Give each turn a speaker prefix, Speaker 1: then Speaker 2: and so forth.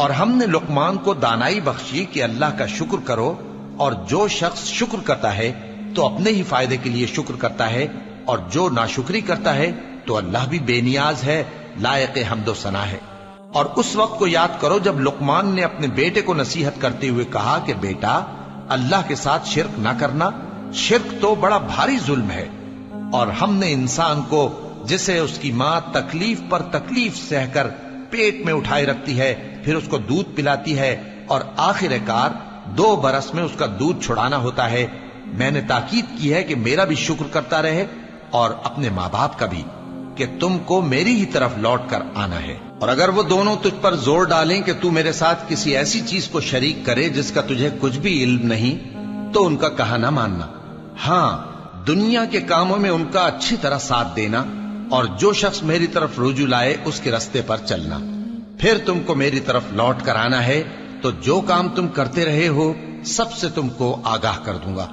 Speaker 1: اور ہم نے لقمان کو دانائی بخشی کہ اللہ کا شکر کرو، اور جو شخص شکر کرتا ہے تو اپنے ہی فائدے کے لیے شکر کرتا ہے، اور جو ناشکری کرتا ہے تو اللہ بھی بے نیاز ہے، لائق حمد و ثنا ہے۔ اور اس وقت کو یاد کرو جب لقمان نے اپنے بیٹے کو نصیحت کرتے ہوئے کہا کہ بیٹا، اللہ کے ساتھ شرک نہ کرنا، شرک تو بڑا بھاری ظلم ہے۔ اور ہم نے انسان کو جسے اس کی ماں تکلیف پر تکلیف سہ کر پیٹ میں اٹھائے رکھتی ہے، پھر اس کو دودھ پلاتی ہے، اور آخر کار 2 برس میں اس کا دودھ چھڑانا ہوتا ہے، میں نے تاکید کی ہے کہ میرا بھی شکر کرتا رہے اور اپنے ماں باپ کا بھی، کہ تم کو میری ہی طرف لوٹ کر آنا ہے۔ اور اگر وہ دونوں تجھ پر زور ڈالیں کہ تو میرے ساتھ کسی ایسی چیز کو شریک کرے جس کا تجھے کچھ بھی علم نہیں، تو ان کا کہا نہ ماننا، ہاں دنیا کے کاموں میں ان کا اچھی طرح ساتھ دینا، اور جو شخص میری طرف رجوع لائے اس کے رستے پر چلنا۔ پھر تم کو میری طرف لوٹ کر آنا ہے، تو جو کام تم کرتے رہے ہو سب سے تم کو آگاہ کر دوں گا۔